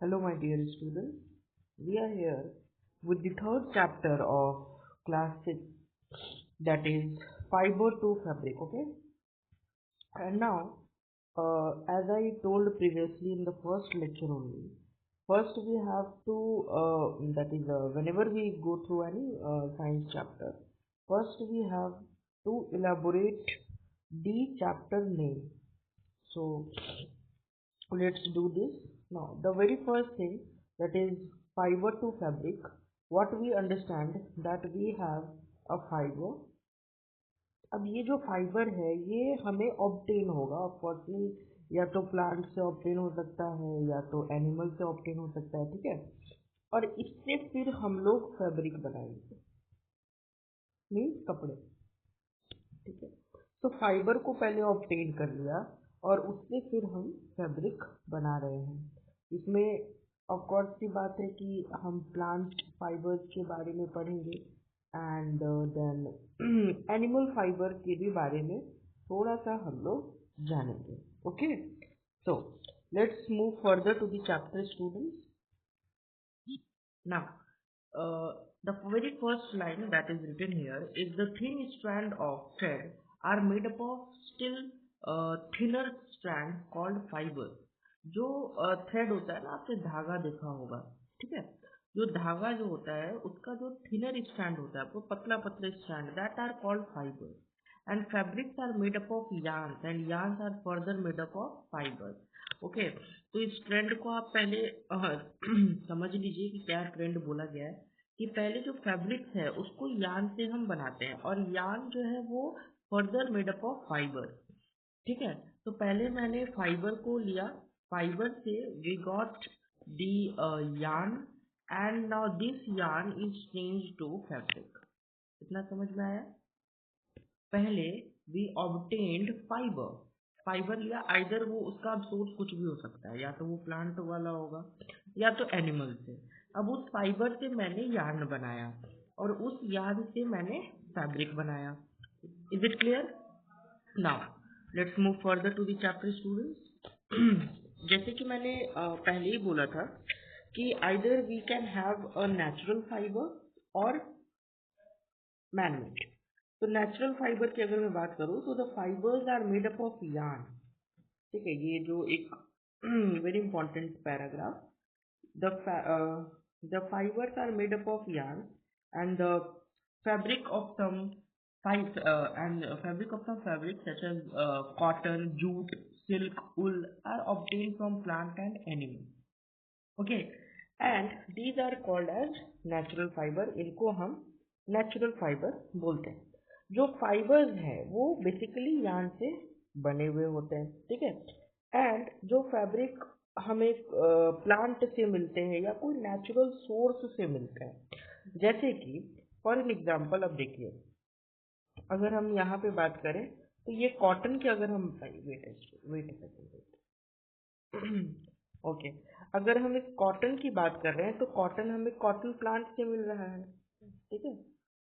Hello, my dear students. We are here with the third chapter of class 6, that is fiber to fabric. Okay, and now, as I told previously in the first lecture only, first we have to that is whenever we go through any science chapter, first we have to elaborate the chapter name. So let's do this now. The very first thing, that is fiber to fabric. What we understand that we have a fiber. अब ये जो fibre है ये हमें obtain होगा ऑफकोर्सली, या तो plant से ऑब्टेन हो सकता है या तो एनिमल से ऑब्टेन हो सकता है, ठीक है। और इससे फिर हम लोग फैब्रिक बनाएंगे, मीन्स कपड़े, ठीक है। तो फाइबर को पहले ऑब्टेन कर लिया और उससे फिर हम फैब्रिक बना रहे हैं। इसमें ऑफ कोर्स की बात है कि हम प्लांट फाइबर्स के बारे में पढ़ेंगे एंड देन एनिमल फाइबर के भी बारे में थोड़ा सा हम लोग जानेंगे। Okay, so let's move further to the chapter students. Now, the very first line that is written here is the thin strand of thread are made up of still thinner strand called fiber. जो thread होता है ना, आपने धागा देखा होगा, ठीक है। जो धागा जो होता है उसका जो थिनर स्ट्रैंड होता है, वो पतला पतला strand, that are called fibre. And fabrics are made up of yarns and yarns are further made up of fibre. Okay, तो इस ट्रेंड को आप पहले समझ लीजिए कि क्या ट्रेंड बोला गया है कि पहले जो फैब्रिक्स है उसको यान से हम बनाते हैं और यान जो है वो further made up of fibre, ठीक है। तो पहले मैंने फाइबर को लिया, फाइबर से we got the yarn and now this yarn is change to fabric. इतना समझ में आया? पहले वी ऑब्टेन्ड फाइबर, फाइबर लिया, आइदर वो उसका सोर्स कुछ भी हो सकता है, या तो वो प्लांट वाला होगा या तो एनिमल से। अब उस फाइबर से मैंने यार्न बनाया और उस यार्न से मैंने फैब्रिक बनाया। Is it clear? Now let's move further to the chapter students. जैसे कि मैंने पहले ही बोला था कि either we can have a natural fibre और मैनमेड। तो नेचुरल फाइबर की अगर मैं बात करूँ तो the fibres are made up of yarn, ठीक है। ये जो एक very important paragraph, the fibers are made up of yarn and the fabric of some fabric of some fabrics such as cotton, jute, silk, wool are obtained from plant and animal. Okay, and these are called as natural fiber. इनको हम natural fibre बोलते हैं। जो fibres हैं वो basically yarn से बने हुए होते हैं, ठीक है। एंड जो फैब्रिक हमें प्लांट से मिलते हैं या कोई नेचुरल सोर्स से मिलते हैं, जैसे कि फॉर एन एग्जांपल, अब देखिए अगर हम यहाँ पे बात करें तो ये कॉटन की अगर हम वेट ओके, अगर हम इस कॉटन की बात कर रहे हैं तो कॉटन हमें कॉटन प्लांट से मिल रहा है, ठीक है।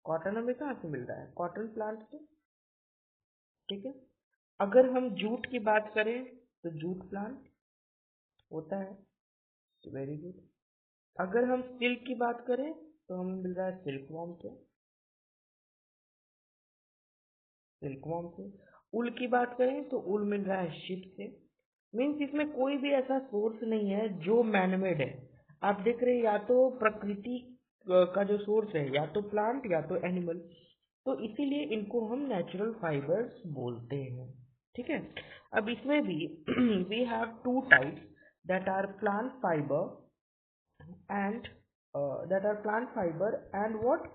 कॉटन हमें कहाँ से मिल रहा है? कॉटन प्लांट से, ठीक है। अगर हम जूट की बात करें तो जूट प्लांट होता है, वेरी गुड। अगर हम सिल्क की बात करें तो हमें मिल रहा है सिल्कवॉर्म से, सिल्कवॉर्म से। उल की बात करें तो उल मिल रहा है शिप से। मीन्स इसमें कोई भी ऐसा सोर्स नहीं है जो मैनमेड है। आप देख रहे हैं या तो प्रकृति का जो सोर्स है या तो प्लांट या तो एनिमल, तो इसीलिए इनको हम नेचुरल फाइबर्स बोलते हैं, ठीक है। अब इसमें भी we have two types, that are plant fibre and and what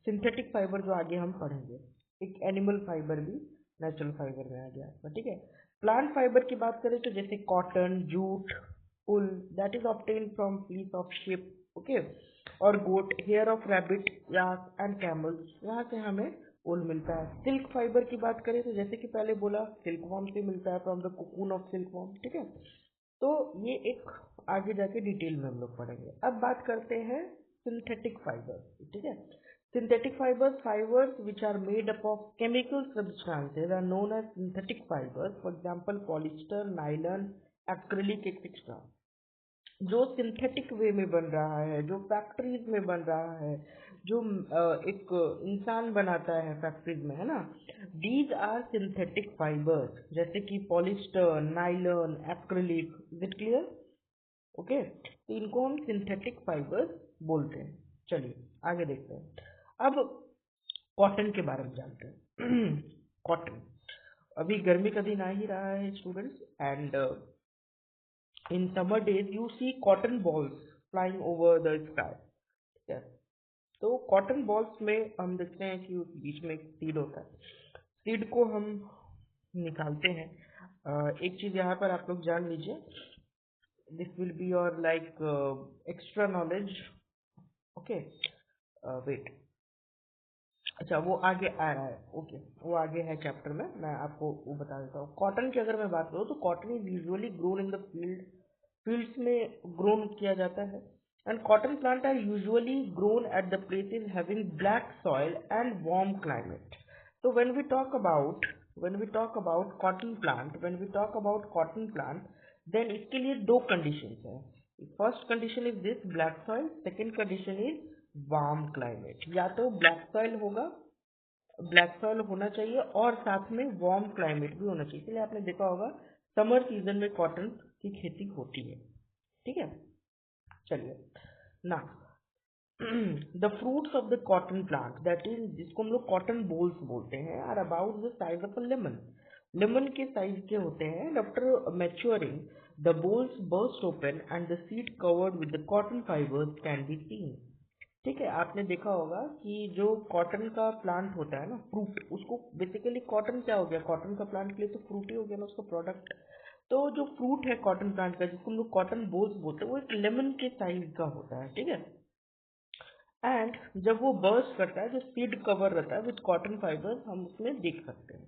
synthetic fibre, जो आगे हम पढ़ेंगे। एक एनिमल फाइबर भी नेचुरल फाइबर में आ गया, ठीक है। प्लांट फाइबर की बात करें तो जैसे cotton, jute, wool that is obtained from fleece of sheep, okay, और goat, hair of rabbit, yak and camels, यहाँ से हमें wool मिलता है। सिल्क फाइबर की बात करें तो जैसे कि पहले बोला सिल्कवॉर्म से मिलता है, from the cocoon of silkworm, ठीक है। तो ये एक आगे जाके डिटेल में हम लोग पढ़ेंगे। अब बात करते हैं सिंथेटिक फाइबर्स, ठीक है। Synthetic fibers, fibers which are made up of chemical substances are known as synthetic fibers. For example, polyester, nylon, acrylic, etc. जो सिंथेटिक वे में बन रहा है, जो फैक्ट्रीज में बन रहा है, जो एक इंसान बनाता है फैक्ट्रीज में, है ना, दीज आर सिंथेटिक फाइबर्स, जैसे कि polyester, nylon, acrylic. Is it clear? Okay, तो इनको हम सिंथेटिक फाइबर्स बोलते हैं। चलिए आगे देखते हैं। अब कॉटन के बारे में जानते हैं। कॉटन, अभी गर्मी का दिन आ ही रहा है students, and in summer days you see cotton balls flying over the sky. ठीक है, तो कॉटन बॉल्स में हम देखते हैं कि बीच में एक सीड होता है, सीड को हम निकालते हैं। एक चीज यहाँ पर आप लोग जान लीजिए, this will be your like extra knowledge. Okay, wait, अच्छा वो आगे आ रहा है, ओके वो आगे है चैप्टर में, मैं आपको वो बता देता हूँ। कॉटन की अगर मैं बात करूँ तो cotton is usually grown in the fields में ग्रोन किया जाता है, and cotton plant are usually grown at the places having black soil and warm climate. तो when we talk about cotton plant, then इसके लिए दो कंडीशंस हैं। First condition is this black soil, second condition is warm climate. या तो black soil होना चाहिए और साथ में वार्म क्लाइमेट भी होना चाहिए। इसलिए आपने देखा होगा समर सीजन में कॉटन की खेती होती है। ठीक है, चलिए ना, the fruits of the cotton plant, that is जिसको हम लोग कॉटन बोल्स बोलते हैं, are about the size of a lemon. Lemon के साइज के होते हैं, and after maturing the bolls burst open and the seed covered with the cotton fibres can be seen. ठीक है, आपने देखा होगा कि जो कॉटन का प्लांट होता है ना, फ्रूट, उसको बेसिकली कॉटन क्या हो गया, कॉटन का प्लांट के लिए तो फ्रूट ही हो गया ना उसका प्रोडक्ट। तो जो फ्रूट है कॉटन प्लांट का, जिसको हम लोग कॉटन बोल्स बोलते हैं, वो एक लेमन के साइज का होता है। ठीक है, एंड जब वो बर्स्ट करता है, जो सीड कवर रहता है विद कॉटन फाइबर्स, हम उसमें देख सकते हैं।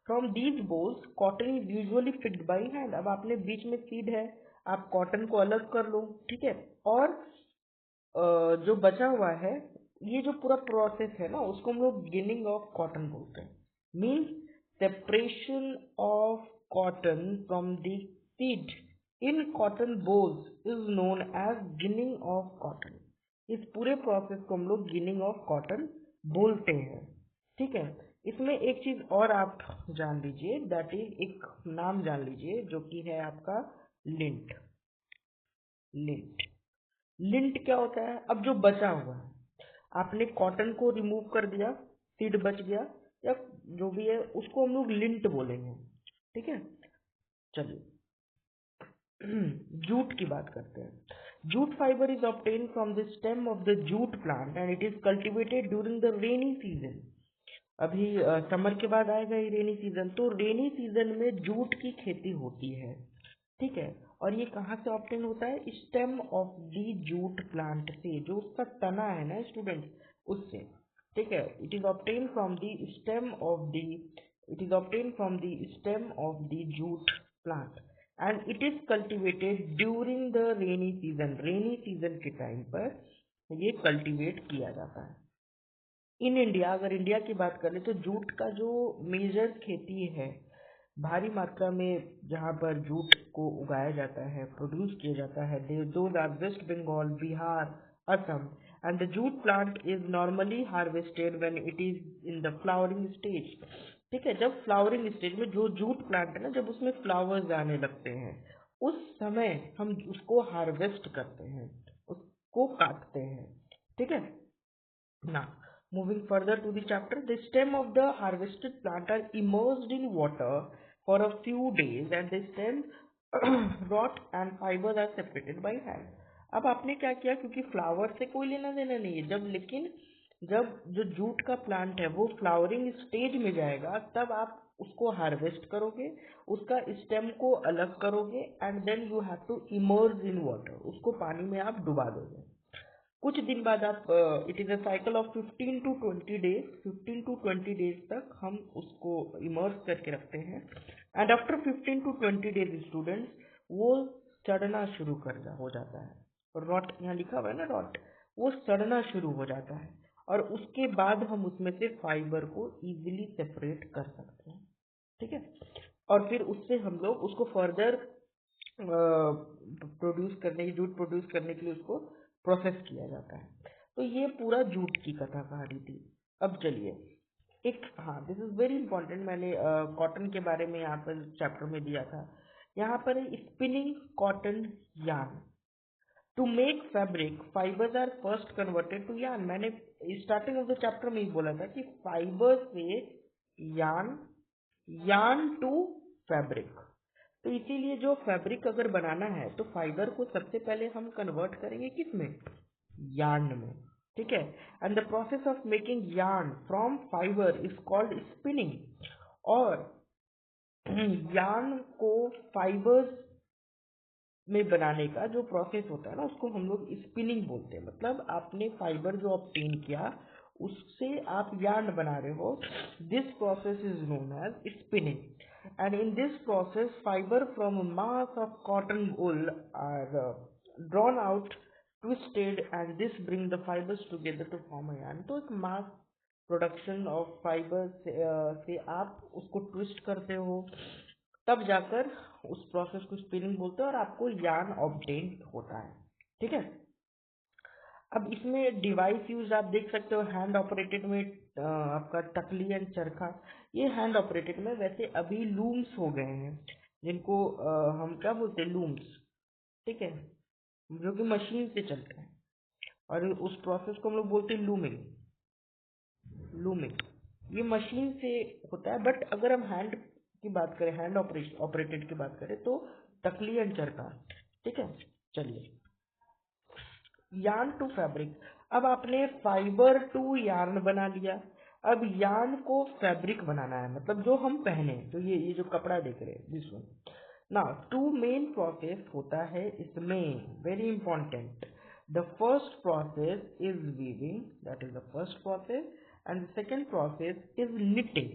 From these bolls cotton is usually picked by hand. अब आपने बीच में सीड है, आप कॉटन को अलग कर लो, ठीक है, और जो बचा हुआ है, ये जो पूरा प्रोसेस है ना, उसको हम लोग गिनिंग ऑफ कॉटन बोलते हैं। Means separation of cotton from the seed in cotton bolls is known as ginning of cotton. इस पूरे प्रोसेस को हम लोग गिनिंग ऑफ कॉटन बोलते हैं। ठीक है, इसमें एक चीज और आप जान लीजिए, दैट इज एक नाम जान लीजिए जो कि है आपका लिंट। लिंट, लिंट क्या होता है? अब जो बचा हुआ है, आपने कॉटन को रिमूव कर दिया, सीड बच गया या जो भी है, उसको हम लोग लिंट बोलेंगे। ठीक है, चलिए जूट की बात करते हैं। Jute fibre is obtain from the stem of the jute plant and it is cultivated during the rainy season. अभी समर के बाद आएगा ही रेनी सीजन, तो रेनी सीजन में जूट की खेती होती है। ठीक है, और ये कहाँ से ऑब्टेन होता है? Stem of the jute plant से, जो उसका तना है ना स्टूडेंट, उससे। ठीक है, it is obtain from the stem of the it is obtain from the stem of the jute plant and it is cultivated during the rainy season. Rainy season के टाइम पर ये कल्टिवेट किया जाता है। In India, अगर India की बात करें तो जूट का जो मेजर खेती है, भारी मात्रा में जहाँ पर जूट को उगाया जाता है, प्रोड्यूस किया जाता है, those are West Bengal, Bihar, Assam, and the jute plant is normally harvested when it is in the flowering stage. ठीक है, जब फ्लावरिंग स्टेज में जो जूट प्लांट है ना, जब उसमें फ्लावर्स आने लगते हैं, उस समय हम उसको हार्वेस्ट करते हैं, उसको काटते हैं। ठीक है, now, moving further to the chapter, the stem of the harvested plant are immersed in water for a few days and the stem rot and fibers are separated by hand. अब आपने क्या किया, क्योंकि फ्लावर से कोई लेना देना नहीं है, जब जो जूट का प्लांट है वो फ्लावरिंग स्टेज में जाएगा, तब आप उसको हार्वेस्ट करोगे, उसका स्टेम को अलग करोगे, and then you have to emerge in water, उसको पानी में आप डुबा दोगे। कुछ दिन बाद आप, it is a cycle of 15 to 20 days, 15 to 20 days तक हम उसको इमर्स करके रखते हैं, and after 15 to 20 days students, वो सड़ना शुरू करना हो जाता है। रॉट यहाँ लिखा हुआ है ना, रॉट, वो सड़ना शुरू हो जाता है, और उसके बाद हम उसमें से फाइबर को इजीली सेपरेट कर सकते हैं। ठीक है, और फिर उससे हम लोग उसको फर्दर प्रोड्यूस करने की जूट प्रोड्यूस करने के लिए उसको प्रोसेस किया जाता है। तो ये पूरा जूट की कथा कहानी थी। अब चलिए एक, हाँ दिस इज वेरी इंपॉर्टेंट, मैंने कॉटन के बारे में यहाँ पर चैप्टर में दिया था। यहाँ पर है spinning cotton yarn. To make fabric fibres are first converted to yarn. मैंने स्टार्टिंग ऑफ द चैप्टर में ही बोला था कि फाइबर से यार्न, यार्न टू फैब्रिक। तो इसीलिए जो फैब्रिक अगर बनाना है तो फाइबर को सबसे पहले हम कन्वर्ट करेंगे किसमें, यार्न में। ठीक है, and the process of making yarn from fibre is called spinning. और यार्न को फाइबर्स में बनाने का जो प्रोसेस होता है ना उसको हम लोग स्पिनिंग बोलते हैं। मतलब आपने फाइबर जो ऑब्टेन किया उससे आप यार्न बना रहे हो, this process is known as spinning. And in this process fibre from mass of cotton wool are drawn out, twisted, and this bring the fibres together to form a yarn. तो एक mass production of fibre से आप उसको twist करते हो, तब जाकर उस प्रोसेस को स्पिनिंग बोलते हैं और आपको यार्न ऑब्टेन होता है। ठीक है, अब इसमें डिवाइस यूज आप देख सकते हो, हैंड ऑपरेटेड में आपका टकली एंड चरखा, ये हैंड ऑपरेटेड में। वैसे अभी लूम्स हो गए हैं जिनको हम क्या बोलते हैं, लूम्स। ठीक है, जो कि मशीन से चलते हैं और उस प्रोसेस को हम लोग बोलते हैं लूमिंग। लूमिंग ये मशीन से होता है, बट अगर हम हैंड की बात करें, हैंड ऑपरेटेड की बात करें तो तकली एंड चरखा। ठीक है, चलिए यार्न टू फैब्रिक। अब आपने फाइबर टू यार्न बना लिया, अब यार्न को फैब्रिक बनाना है, मतलब जो हम पहने। तो ये जो कपड़ा देख रहे हैं दिस वन। ना टू मेन प्रोसेस होता है इसमें, very important. The first process is weaving, that is the first process, and the second process is knitting.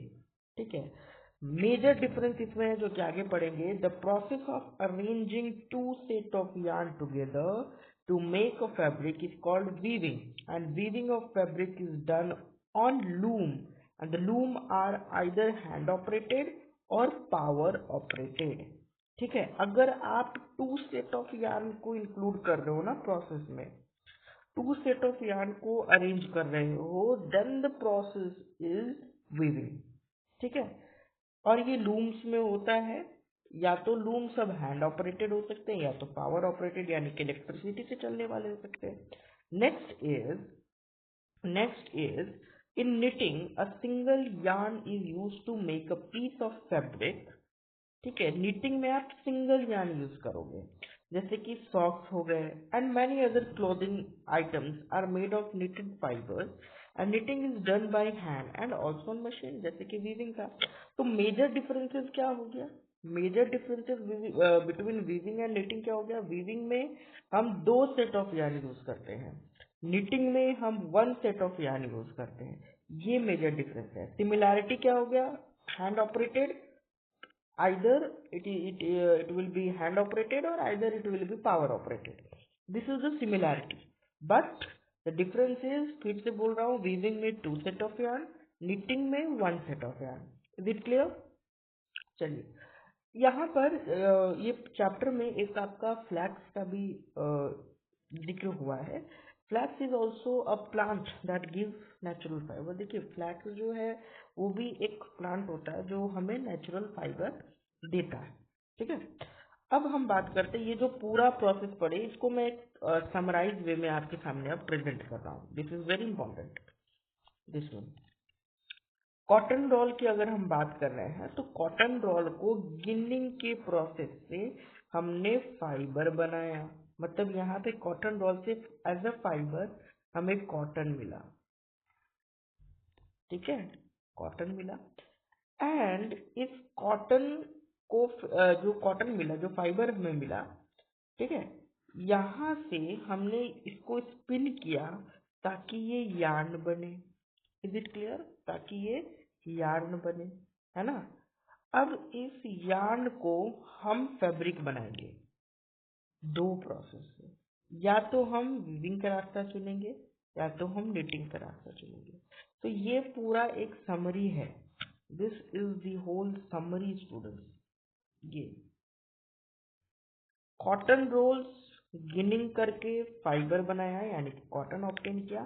ठीक है, मेजर डिफरेंस इसमें है जो कि आगे पढ़ेंगे। The process of arranging two set of yarn together to make a fabric is called weaving, and weaving of fabric is done on loom, and the loom are either hand operated or power operated। ठीक है, अगर आप two set of yarn को include कर रहे हो ना process में, टू सेट ऑफ yarn को अरेंज कर रहे हो, then the process is weaving. ठीक है, और ये लूम्स में होता है, या तो लूम सब हैंड ऑपरेटेड हो सकते हैं या तो पावर ऑपरेटेड यानी कि इलेक्ट्रिसिटी से चलने वाले हो सकते हैं। Next is in knitting a single yarn is use to make a piece of fabric. ठीक है, निटिंग में आप सिंगल yarn यूज करोगे, जैसे कि सॉक्स हो गए, and many other clothing items are made of knitted fibers, and knitting is done by hand and also on machine, जैसे कि वीविंग का। तो मेजर डिफरेंसेस क्या हो गया, major differences between weaving and knitting क्या हो गया। वीविंग में हम दो सेट ऑफ yarn यूज करते हैं, निटिंग में हम one set of yarn use करते हैं। ये मेजर डिफरेंस है। सिमिलैरिटी क्या हो गया, hand operated, either it will be hand operated or either it will be power operated, this is the similarity। but the difference is, फिर से बोल रहा हूँ, weaving में two set of yarn, knitting में one set of yarn। is it clear? चलिए यहाँ पर ये चैप्टर में एक आपका फ्लैक्स का भी जिक्र हुआ है। Flax is also a plant that gives natural fiber. देखिए फ्लैक्स जो है वो भी एक प्लांट होता है जो हमें नेचुरल फाइबर देता है। ठीक है, अब हम बात करते हैं, ये जो पूरा प्रोसेस पढ़े इसको मैं समराइज वे में आपके सामने अब प्रेजेंट कर रहा हूँ। This is very important, this one. Cotton roll की अगर हम बात कर रहे हैं तो कॉटन रॉल को गिनिंग के प्रोसेस से हमने फाइबर बनाया, मतलब यहाँ पे कॉटन रॉल से एज अ फाइबर हमें कॉटन मिला। ठीक है, कॉटन मिला, एंड इस कॉटन को जो कॉटन मिला, जो फाइबर हमें मिला, ठीक है, यहाँ से हमने इसको स्पिन किया ताकि ये यार्न बने। Is it clear? ताकि ये यार्न बने, है ना। अब इस यार्न को हम फैब्रिक बनाएंगे दो प्रोसेस से, या तो हम वीविंग का रास्ता चुनेंगे या तो हम निटिंग का रास्ता चुनेंगे। तो ये पूरा एक समरी है, this is the whole summary students. ये कॉटन रोल्स गिनिंग करके फाइबर बनाया है यानी कि कॉटन ऑब्टेन किया,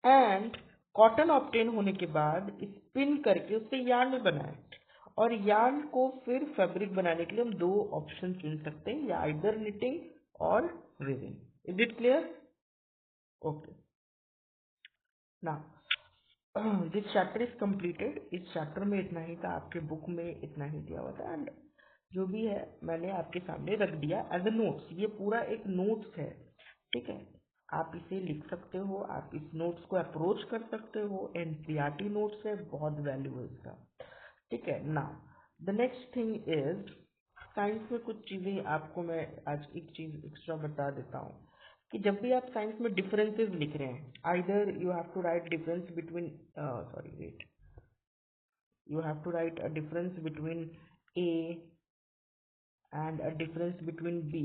एंड कॉटन ऑब्टेन होने के बाद स्पिन करके उससे यार्न बनाया, और यार्न को फिर फैब्रिक बनाने के लिए हम दो ऑप्शन चुन सकते हैं, या आइदर निटिंग और weaving. Is it clear? Okay. Now this chapter is completed. इस चैप्टर में इतना ही था, आपके बुक में इतना ही दिया हुआ था, एंड जो भी है मैंने आपके सामने रख दिया एज अ नोट्स. ये पूरा एक नोट्स है, ठीक है. आप इसे लिख सकते हो, आप इस नोट्स को अप्रोच कर सकते हो. एनसीईआरटी नोट्स है, बहुत वैल्यू है इसका, ठीक है. Now the next thing is, science में कुछ चीजें आपको मैं आज एक चीज एक्स्ट्रा बता देता हूँ कि जब भी आप साइंस में डिफरेंसेस लिख रहे हैं, either you have to write difference between, sorry wait, you have to write a difference between A and a difference between B,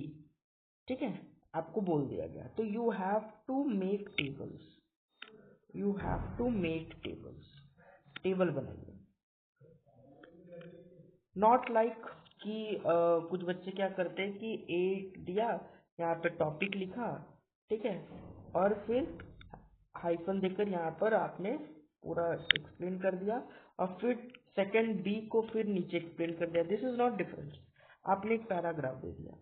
ठीक है. आपको बोल दिया गया तो you have to make tables, you have to make tables, table बनाइए. Not like कि कुछ बच्चे क्या करते हैं कि ए दिया, यहाँ पे टॉपिक लिखा, ठीक है, और फिर हाइफन देकर यहाँ पर आपने पूरा एक्सप्लेन कर दिया, और फिर सेकंड बी को फिर नीचे एक्सप्लेन कर दिया. This is not difference. आपने एक पैराग्राफ दे दिया,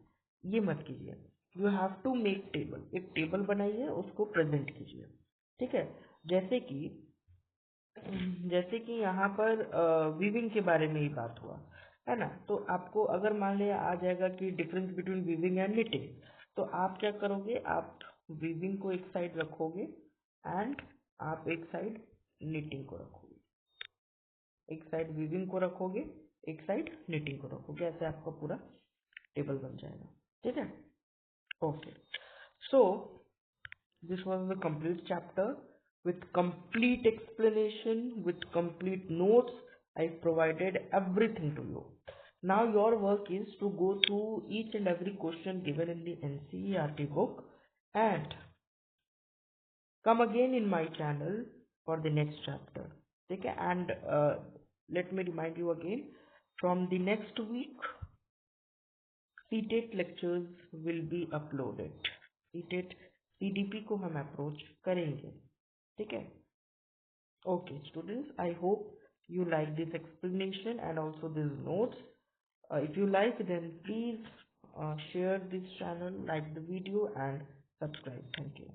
ये मत कीजिए. You have to make table, एक टेबल बनाइए, उसको प्रेजेंट कीजिए, ठीक है. जैसे कि यहाँ पर वीविंग के बारे में ही बात हुआ है ना, तो आपको अगर मान लिया आ जाएगा कि difference between weaving and knitting, तो आप क्या करोगे, आप वीविंग को एक साइड रखोगे एंड आप एक साइड निटिंग को रखोगे, एक साइड वीविंग को रखोगे, एक साइड निटिंग को रखोगे, ऐसे आपका पूरा टेबल बन जाएगा, ठीक है. Okay. So this was the complete chapter with complete explanation, with complete notes. I provided everything to you. Now your work is to go through each and every question given in the NCERT book and come again in my channel for the next chapter. Okay, and let me remind you again, from the next week CTET lectures will be uploaded. CTET CDP को हम approach करेंगे, ठीक है. Okay students, I hope you like this explanation and also these notes. If you like, then please share this channel, like the video and subscribe. Thank you.